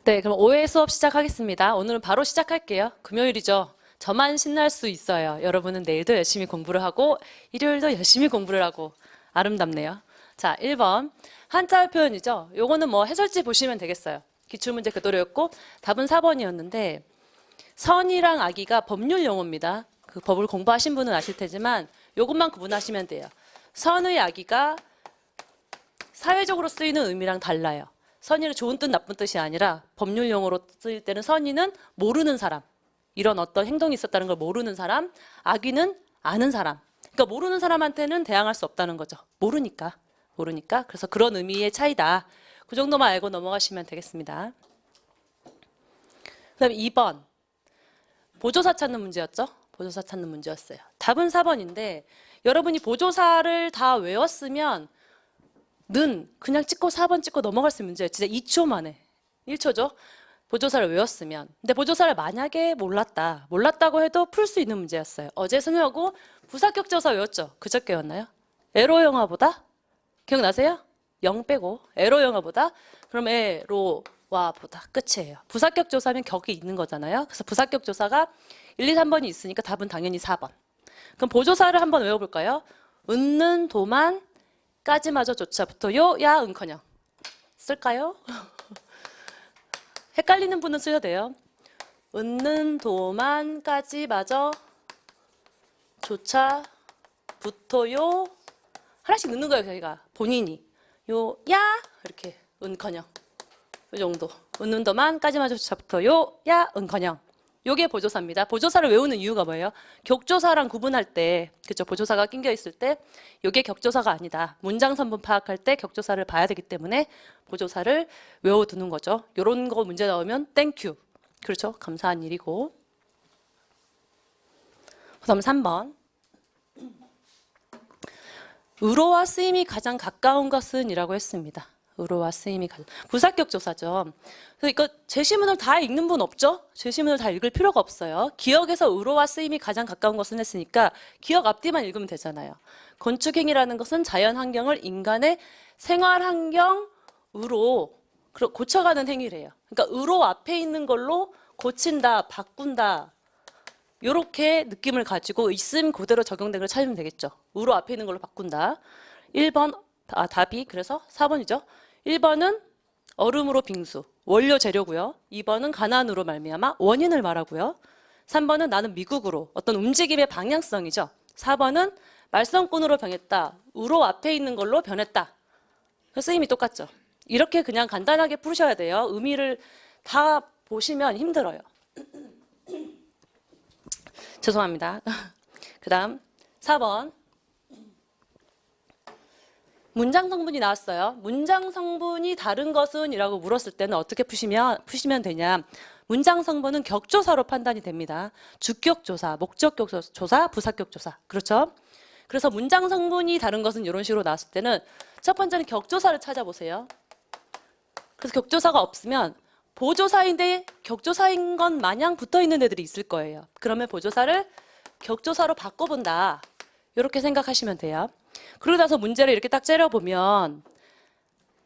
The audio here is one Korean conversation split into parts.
네, 그럼 5회 수업 시작하겠습니다. 오늘은 바로 시작할게요. 금요일이죠. 저만 신날 수 있어요. 여러분은 내일도 열심히 공부를 하고 일요일도 열심히 공부를 하고 아름답네요. 자, 1번 한자어 표현이죠. 요거는 뭐 해설지 보시면 되겠어요. 기출문제 그대로였고 답은 4번이었는데 선이랑 악의가 법률 용어입니다. 그 법을 공부하신 분은 아실 테지만 요것만 구분하시면 돼요. 선의 악의가 사회적으로 쓰이는 의미랑 달라요. 선의는 좋은 뜻, 나쁜 뜻이 아니라 법률 용어로 쓰일 때는 선의는 모르는 사람, 이런 어떤 행동이 있었다는 걸 모르는 사람, 악의는 아는 사람. 그러니까 모르는 사람한테는 대항할 수 없다는 거죠. 모르니까. 그래서 그런 의미의 차이다. 그 정도만 알고 넘어가시면 되겠습니다. 그 다음에 2번. 보조사 찾는 문제였죠? 보조사 찾는 문제였어요. 답은 4번인데 여러분이 보조사를 다 외웠으면 는 그냥 찍고 4번 찍고 넘어갈 수 있는 문제예요. 진짜 2초 만에. 1초죠. 보조사를 외웠으면. 근데 보조사를 만약에 몰랐다고 해도 풀 수 있는 문제였어요. 어제 선영하고 부사격조사 외웠죠? 그저께 외웠나요? 에로 영화보다? 기억나세요? 0 빼고 에로 영화보다? 그럼 에로와 보다 끝이에요. 부사격조사면 격이 있는 거잖아요. 그래서 부사격조사가 1, 2, 3번이 있으니까 답은 당연히 4번. 그럼 보조사를 한번 외워볼까요? 은는 도만 까지마저 조차부터요, 야, 은커녕. 쓸까요? 헷갈리는 분은 쓰셔도 돼요. 은는 도만 까지마저 조차부터요. 하나씩 넣는 거예요, 저희가. 본인이. 요, 야, 이렇게 은커녕. 이 정도. 은는 도만 까지마저 조차부터요, 야, 은커녕. 요게 보조사입니다. 보조사를 외우는 이유가 뭐예요? 격조사랑 구분할 때, 그죠? 보조사가 낑겨 있을 때, 요게 격조사가 아니다. 문장 선분 파악할 때 격조사를 봐야 되기 때문에 보조사를 외워두는 거죠. 요런 거 문제 나오면 땡큐. 그렇죠? 감사한 일이고. 그다음 3번. 의로와 쓰임이 가장 가까운 것은 이라고 했습니다. 의로와 쓰임이 가장. 부사격 조사죠. 그래서 이거 제시문을 다 읽는 분 없죠? 제시문을 다 읽을 필요가 없어요. 기억에서 의로와 쓰임이 가장 가까운 것은 했으니까 기억 앞뒤만 읽으면 되잖아요. 건축행위라는 것은 자연환경을 인간의 생활환경으로 고쳐가는 행위래요. 그러니까 의로 앞에 있는 걸로 고친다, 바꾼다. 이렇게 느낌을 가지고 있음 그대로 적용된 걸 찾으면 되겠죠. 의로 앞에 있는 걸로 바꾼다. 1번, 답이 그래서 4번이죠. 1번은 얼음으로 빙수, 원료 재료고요. 2번은 가난으로 말미암아 원인을 말하고요. 3번은 나는 미국으로, 어떤 움직임의 방향성이죠. 4번은 말썽꾼으로 변했다. 의로 앞에 있는 걸로 변했다. 쓰임이 똑같죠. 이렇게 그냥 간단하게 푸셔야 돼요. 의미를 다 보시면 힘들어요. 죄송합니다. 그 다음 4번. 문장 성분이 나왔어요. 문장 성분이 다른 것은 이라고 물었을 때는 어떻게 푸시면 되냐. 문장 성분은 격조사로 판단이 됩니다. 주격조사, 목적격조사, 부사격조사. 그렇죠? 그래서 문장 성분이 다른 것은 이런 식으로 나왔을 때는 첫 번째는 격조사를 찾아보세요. 그래서 격조사가 없으면 보조사인데 격조사인 건 마냥 붙어있는 애들이 있을 거예요. 그러면 보조사를 격조사로 바꿔본다. 이렇게 생각하시면 돼요. 그러고 나서 문제를 이렇게 딱 째려보면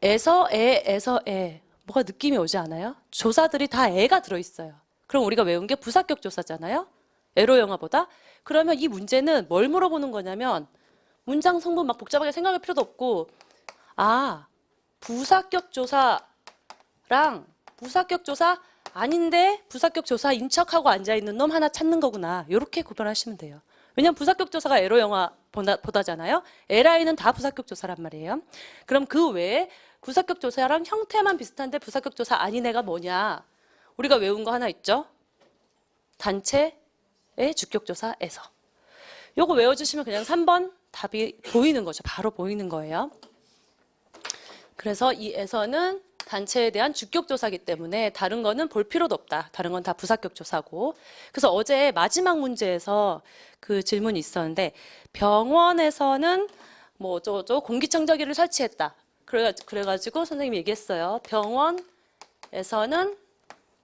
에서 에 뭐가 느낌이 오지 않아요? 조사들이 다 에가 들어있어요. 그럼 우리가 외운 게 부사격 조사잖아요? 에로 영어보다? 그러면 이 문제는 뭘 물어보는 거냐면 문장 성분 막 복잡하게 생각할 필요도 없고 부사격 조사랑 부사격 조사 아닌데 부사격 조사인 척하고 앉아있는 놈 하나 찾는 거구나. 이렇게 구별하시면 돼요. 왜냐면 부사격 조사가 에로 영화 보다잖아요. 에라인은 다 부사격 조사란 말이에요. 그럼 그 외에 부사격 조사랑 형태만 비슷한데 부사격 조사 아닌 애가 뭐냐? 우리가 외운 거 하나 있죠? 단체의 주격 조사에서. 요거 외워주시면 그냥 3번 답이 보이는 거죠. 바로 보이는 거예요. 그래서 이 에서는 단체에 대한 주격 조사이기 때문에 다른 거는 볼 필요도 없다. 다른 건 다 부사격 조사고. 그래서 어제 마지막 문제에서 그 질문이 있었는데 병원에서는 뭐 어쩌고저쩌고 공기청정기를 설치했다. 그래가지고 선생님이 얘기했어요. 병원에서는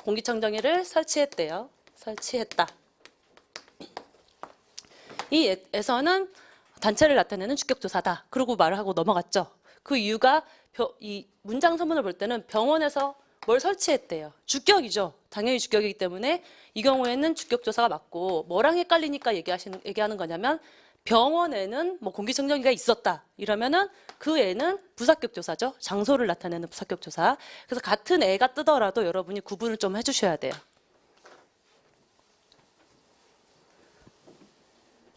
공기청정기를 설치했대요. 설치했다. 이 에서는 단체를 나타내는 주격 조사다. 그러고 말을 하고 넘어갔죠. 그 이유가 이 문장 선문을 볼 때는 병원에서 뭘 설치했대요? 주격이죠. 당연히 주격이기 때문에 이 경우에는 주격조사가 맞고 뭐랑 헷갈리니까 얘기하는 거냐면 병원에는 뭐 공기청정기가 있었다 이러면은 그 애는 부사격조사죠. 장소를 나타내는 부사격조사. 그래서 같은 애가 뜨더라도 여러분이 구분을 좀 해주셔야 돼요.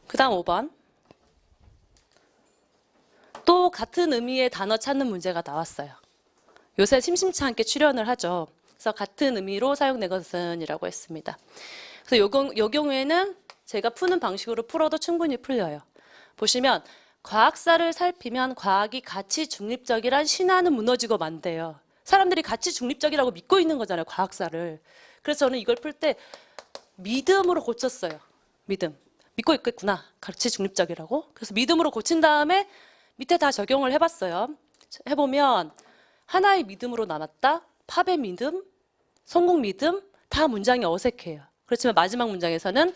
그 다음 5번. 또 같은 의미의 단어 찾는 문제가 나왔어요. 요새 심심치 않게 출연을 하죠. 그래서 같은 의미로 사용된 것은 이라고 했습니다. 그래서 요 경우에는 제가 푸는 방식으로 풀어도 충분히 풀려요. 보시면 과학사를 살피면 과학이 가치 중립적이란 신화는 무너지고 만대요. 사람들이 가치 중립적이라고 믿고 있는 거잖아요. 과학사를. 그래서 저는 이걸 풀 때 믿음으로 고쳤어요. 믿음. 믿고 있겠구나. 가치 중립적이라고. 그래서 믿음으로 고친 다음에 밑에 다 적용을 해봤어요. 해보면 하나의 믿음으로 남았다. 팝의 믿음, 성공 믿음 다 문장이 어색해요. 그렇지만 마지막 문장에서는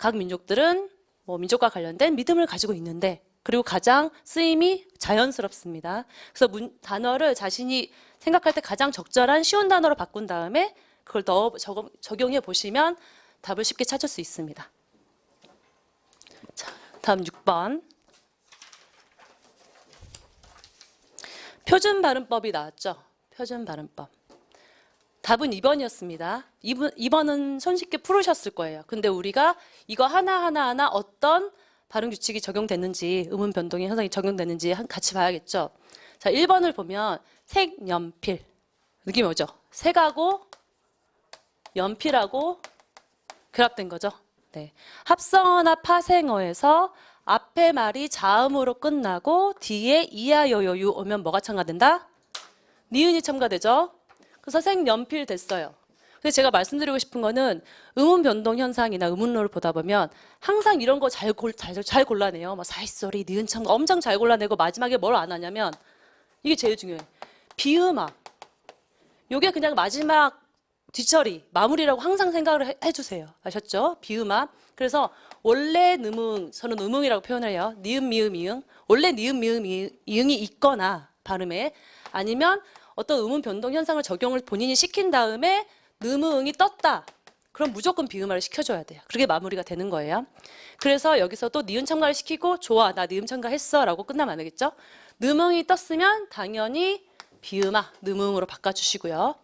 각 민족들은 뭐 민족과 관련된 믿음을 가지고 있는데 그리고 가장 쓰임이 자연스럽습니다. 그래서 단어를 자신이 생각할 때 가장 적절한 쉬운 단어로 바꾼 다음에 그걸 적용해 보시면 답을 쉽게 찾을 수 있습니다. 자, 다음 6번. 표준 발음법이 나왔죠. 표준 발음법. 답은 2번이었습니다. 2번은 손쉽게 풀으셨을 거예요. 근데 우리가 이거 하나하나 어떤 발음 규칙이 적용됐는지, 음운 변동의 현상이 적용됐는지 같이 봐야겠죠. 자, 1번을 보면 색, 연필. 느낌이 오죠? 색하고 연필하고 결합된 거죠. 네. 합성어나 파생어에서 앞에 말이 자음으로 끝나고 뒤에 이야 여여유 오면 뭐가 첨가된다? 니은이 첨가되죠. 그래서 색연필 됐어요. 근데 제가 말씀드리고 싶은 거는 음운 변동 현상이나 음운로를 보다 보면 항상 이런 거 잘 골라내요. 막 사이소리, 니은 첨가 엄청 잘 골라내고 마지막에 뭘 안 하냐면 이게 제일 중요해요. 비음악. 요게 그냥 마지막 뒤처리, 마무리라고 항상 생각을 해주세요. 아셨죠? 비음악. 그래서 원래 음응, 저는 음응이라고 표현해요. 니은, 미음, 이응. 원래 니은, 미음, 이응이 있거나 발음에 아니면 어떤 음운 변동 현상을 적용을 본인이 시킨 다음에 음응이 떴다. 그럼 무조건 비음화를 시켜줘야 돼요. 그게 마무리가 되는 거예요. 그래서 여기서도 니은 첨가를 시키고 좋아, 나 니은 첨가했어 라고 끝나면 안 되겠죠? 음응이 떴으면 당연히 비음화, 음응으로 바꿔주시고요.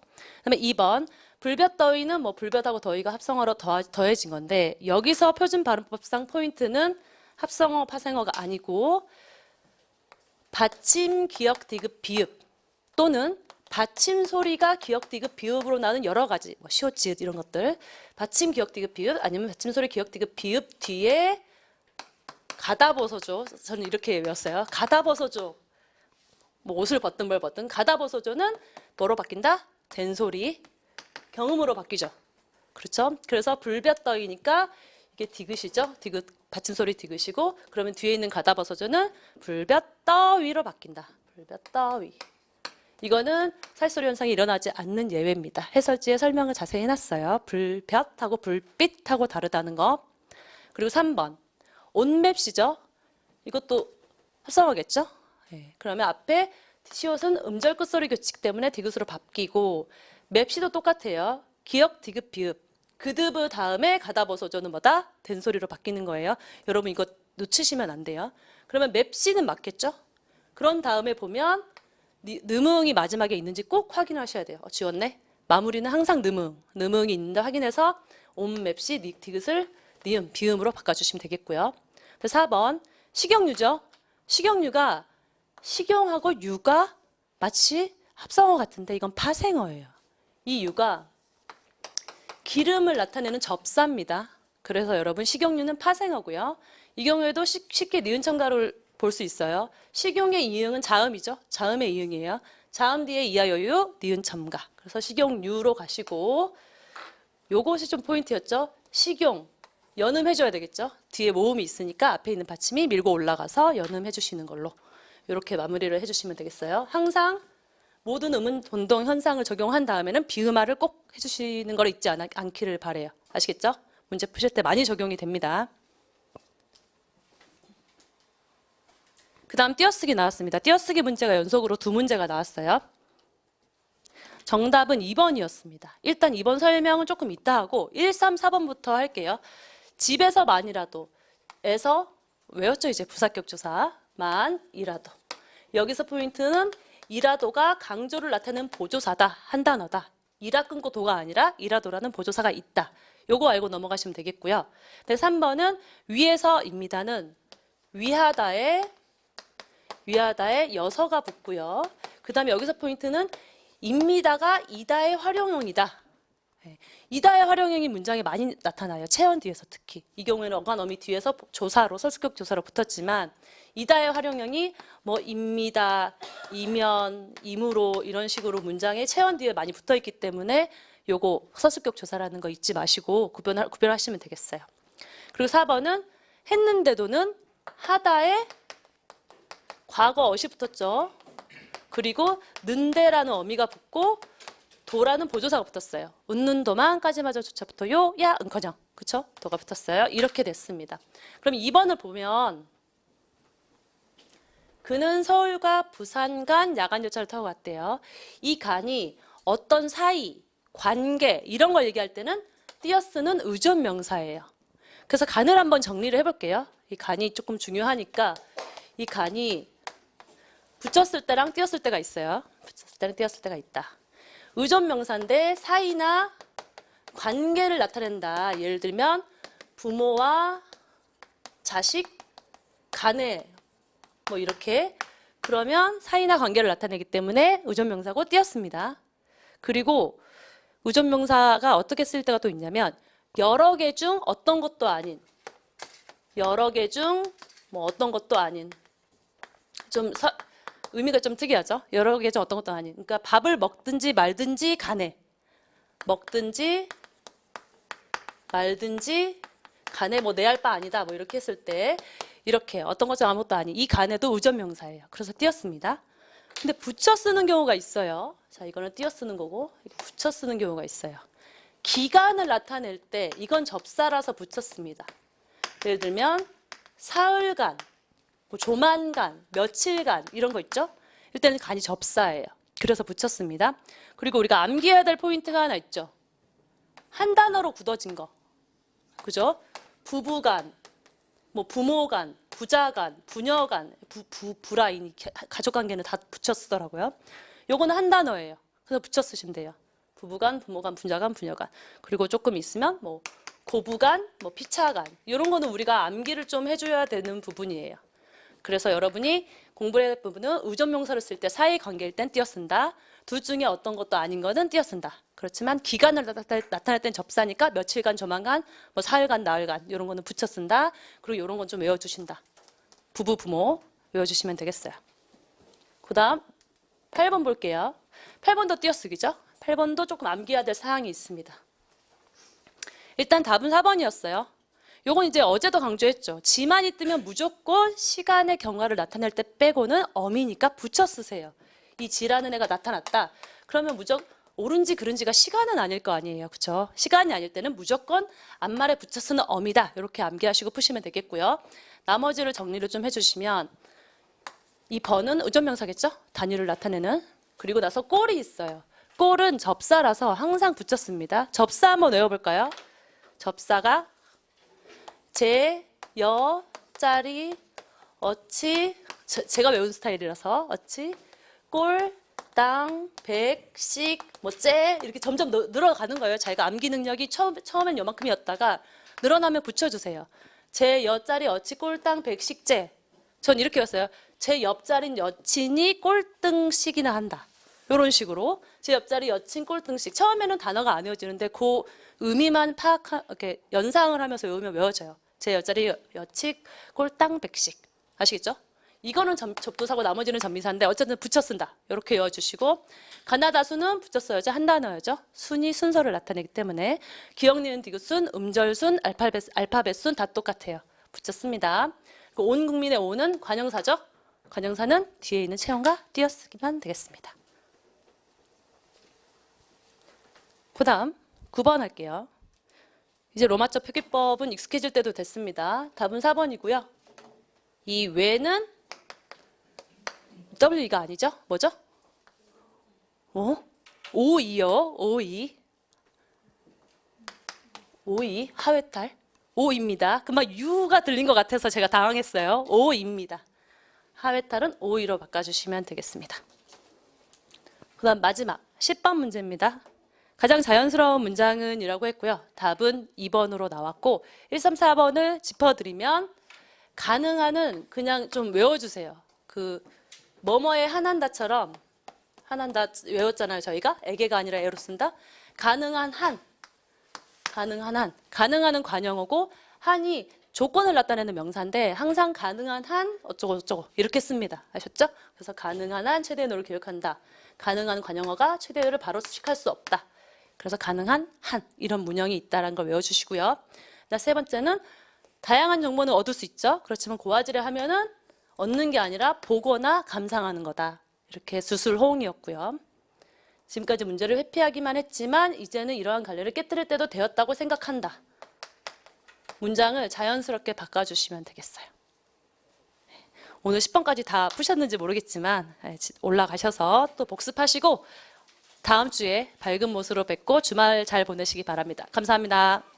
그다음에 2번. 불볕더위는 뭐 불볕하고 더위가 합성어로 더해진 건데 여기서 표준 발음법상 포인트는 합성어, 파생어가 아니고 받침, 기역, 디귿, 비읍 또는 받침 소리가 기역, 디귿, 비읍으로 나는 여러 가지 뭐 시옷, 지읒 이런 것들 받침, 기역, 디귿, 비읍 아니면 받침 소리, 기역, 디귿, 비읍 뒤에 가다 벗어줘. 저는 이렇게 외웠어요. 가다 벗어줘. 뭐 옷을 벗든 뭘 벗든 가다 벗어줘는 뭐로 바뀐다? 된소리. 경음으로 바뀌죠. 그렇죠? 그래서 불볕더위니까 이게 디귿이죠. 디귿, 받침소리 디귿이고 그러면 뒤에 있는 가다 벗어줘는 불볕더위로 바뀐다. 불볕더위. 이거는 살소리 현상이 일어나지 않는 예외입니다. 해설지에 설명을 자세히 해놨어요. 불볕하고 불빛하고 다르다는 거. 그리고 3번. 온맵시죠. 이것도 합성어겠죠? 네. 그러면 앞에 시옷은 음절 끝소리 규칙 때문에 디귿으로 바뀌고 맵시도 똑같아요. 기역, 디귿, 비읍. 그드브 다음에 가다 벗어줘는 뭐다? 된소리로 바뀌는 거예요. 여러분 이거 놓치시면 안 돼요. 그러면 맵시는 맞겠죠? 그런 다음에 보면 느응이 마지막에 있는지 꼭 확인하셔야 돼요. 지웠네? 마무리는 항상 느응이 있는데 확인해서 옴맵시, 디귿을 니은, 비음으로 바꿔주시면 되겠고요. 4번 식용유죠. 식용유가 식용하고 유가 마치 합성어 같은데 이건 파생어예요. 이 유가 기름을 나타내는 접사입니다. 그래서 여러분 식용유는 파생어고요. 이 경우에도 쉽게 니은 첨가를 볼 수 있어요. 식용의 이응은 자음이죠. 자음의 이응이에요. 자음 뒤에 이하여유, 니은 첨가. 그래서 식용유로 가시고 요것이 좀 포인트였죠. 식용, 연음해줘야 되겠죠. 뒤에 모음이 있으니까 앞에 있는 받침이 밀고 올라가서 연음해주시는 걸로 이렇게 마무리를 해주시면 되겠어요. 항상 모든 음운 변동 현상을 적용한 다음에는 비음화를 꼭 해주시는 걸 잊지 않기를 바래요. 아시겠죠? 문제 푸실 때 많이 적용이 됩니다. 그 다음 띄어쓰기 나왔습니다. 띄어쓰기 문제가 연속으로 2문제가 나왔어요. 정답은 2번이었습니다. 일단 2번 설명은 조금 이따 하고 1, 3, 4번부터 할게요. 집에서만이라도 에서 외웠죠? 이제 부사격 조사만이라도. 여기서 포인트는 이라도가 강조를 나타내는 보조사다. 한 단어다. 이라 끊고 도가 아니라 이라도라는 보조사가 있다. 요거 알고 넘어가시면 되겠고요. 네, 3번은 위에서입니다는 위하다에 여서가 붙고요. 그 다음에 여기서 포인트는 입니다가 이다의 활용형이다. 네, 이다의 활용형이 문장에 많이 나타나요. 체언 뒤에서 특히. 이 경우에는 어간 어미 뒤에서 조사로 서술격 조사로 붙었지만 이다의 활용형이 뭐 입니다, 이면, 임으로 이런 식으로 문장에 체언 뒤에 많이 붙어 있기 때문에 요거 서술격 조사라는 거 잊지 마시고 구별하시면 되겠어요. 그리고 4번은 했는데도는 하다에 과거 어시 붙었죠. 그리고 는데라는 어미가 붙고 도라는 보조사가 붙었어요. 웃는 도만까지마저 조차부터요, 야, 은커녕. 그쵸? 도가 붙었어요. 이렇게 됐습니다. 그럼 2번을 보면 그는 서울과 부산 간 야간 열차를 타고 갔대요. 이 간이 어떤 사이, 관계 이런 걸 얘기할 때는 띄어 쓰는 의존 명사예요. 그래서 간을 한번 정리를 해볼게요. 이 간이 조금 중요하니까 이 간이 붙였을 때랑 띄었을 때가 있어요. 붙였을 때랑 띄었을 때가 있다. 의존 명사인데 사이나 관계를 나타낸다. 예를 들면 부모와 자식, 가네 뭐 이렇게 그러면 사이나 관계를 나타내기 때문에 의존 명사고 띄었습니다. 그리고 의존 명사가 어떻게 쓸 때가 또 있냐면 여러 개 중 어떤 것도 아닌 여러 개 중 뭐 어떤 것도 아닌 좀 의미가 좀 특이하죠. 여러 개 중 어떤 것도 아닌 그러니까 밥을 먹든지 말든지 간에 먹든지 말든지 간에 뭐 내 할 바 아니다 뭐 이렇게 했을 때 이렇게 어떤 것 중 아무것도 아닌 이 간에도 의존 명사예요. 그래서 띄었습니다. 근데 붙여 쓰는 경우가 있어요. 자, 이거는 띄어 쓰는 거고 붙여 쓰는 경우가 있어요. 기간을 나타낼 때 이건 접사라서 붙였습니다. 예를 들면 사흘간, 뭐 조만간, 며칠간 이런 거 있죠? 일단은 간이 접사예요. 그래서 붙였습니다. 그리고 우리가 암기해야 될 포인트가 하나 있죠. 한 단어로 굳어진 거. 그죠? 부부간, 뭐 부모간, 부자간, 부녀간, 부라인, 가족관계는 다 붙여 쓰더라고요. 요거는 한 단어예요. 그래서 붙여 쓰시면 돼요. 부부간, 부모간, 부자간, 부녀간. 그리고 조금 있으면 뭐 고부간, 뭐 피차간. 이런 거는 우리가 암기를 좀 해줘야 되는 부분이에요. 그래서 여러분이 공부해야 할 부분은 의존명사를 쓸 때 사이관계일 땐 띄어 쓴다. 둘 중에 어떤 것도 아닌 거는 띄어 쓴다. 그렇지만 기간을 나타낼 땐 접사니까 며칠간, 조만간, 뭐 사흘간, 나흘간 이런 거는 붙여 쓴다. 그리고 이런 건 좀 외워주신다. 부부, 부모 외워주시면 되겠어요. 그 다음 8번 볼게요. 8번도 띄어쓰기죠. 8번도 조금 암기해야 될 사항이 있습니다. 일단 답은 4번이었어요. 요건 이제 어제도 강조했죠. 지만이 뜨면 무조건 시간의 경과를 나타낼 때 빼고는 어미니까 붙여 쓰세요. 이 지라는 애가 나타났다. 그러면 무조건 옳은지 그른지가 시간은 아닐 거 아니에요. 그렇죠? 시간이 아닐 때는 무조건 앞말에 붙여 쓰는 어미다. 이렇게 암기하시고 푸시면 되겠고요. 나머지를 정리를 좀 해주시면 이 번은 의존명사겠죠? 단위를 나타내는. 그리고 나서 꼴이 있어요. 꼴은 접사라서 항상 붙였습니다. 접사 한번 외워볼까요? 접사가 제, 여, 짜리, 어치, 제가 외운 스타일이라서 어치, 꼴, 땅, 백, 식, 뭐 째 이렇게 점점 늘어가는 거예요. 자기가 암기 능력이 처음엔 요만큼이었다가 늘어나면 붙여주세요. 제, 여, 짜리, 어치, 꼴, 땅, 백, 식, 째. 전 이렇게 외웠어요. 제 옆자리는 여친이 꼴등식이나 한다. 이런 식으로 제 옆자리 여친 꼴등식. 처음에는 단어가 안 외워지는데 그 의미만 이렇게 연상을 하면서 외우면 외워져요. 제 옆자리 여친 꼴땅 백식. 아시겠죠? 이거는 접두사고 나머지는 전미사인데 어쨌든 붙여 쓴다. 이렇게 외워주시고 가나다수는 붙여 써야죠. 한 단어죠. 순이 순서를 나타내기 때문에 기억, 니은, 디귿순, 음절순, 알파벳순 다 똑같아요. 붙여 씁니다. 온 국민의 온은 관형사죠. 관형사는 뒤에 있는 체형과 띄어쓰기만 되겠습니다. 그 다음 9번 할게요. 이제 로마자 표기법은 익숙해질 때도 됐습니다. 답은 4번이고요. 이 외는 WE가 아니죠? 뭐죠? 오이요. 오이. 오이. 하회탈. 오입니다. 금방 유가 들린 것 같아서 제가 당황했어요. 오입니다. 하회탈은 오이로 바꿔주시면 되겠습니다. 그 다음 마지막 10번 문제입니다. 가장 자연스러운 문장은 이라고 했고요. 답은 2번으로 나왔고 1, 3, 4번을 짚어드리면 가능한은 그냥 좀 외워주세요. 그 뭐뭐의 한한다처럼 한한다 외웠잖아요. 저희가 애개가 아니라 애로 쓴다. 가능한 한, 가능한 한, 가능한은 관형어고 한이 조건을 나타내는 명사인데 항상 가능한 한 어쩌고 저쩌고 이렇게 씁니다. 아셨죠? 그래서 가능한 한 최대노를 기억한다. 가능한 관형어가 최대노를 바로 수식할 수 없다. 그래서 가능한 한 이런 문형이 있다는 걸 외워주시고요. 세 번째는 다양한 정보는 얻을 수 있죠. 그렇지만 고화질에 하면은 얻는 게 아니라 보거나 감상하는 거다. 이렇게 수술호응이었고요. 지금까지 문제를 회피하기만 했지만 이제는 이러한 관례를 깨뜨릴 때도 되었다고 생각한다. 문장을 자연스럽게 바꿔주시면 되겠어요. 오늘 10번까지 다 푸셨는지 모르겠지만 올라가셔서 또 복습하시고 다음 주에 밝은 모습으로 뵙고 주말 잘 보내시기 바랍니다. 감사합니다.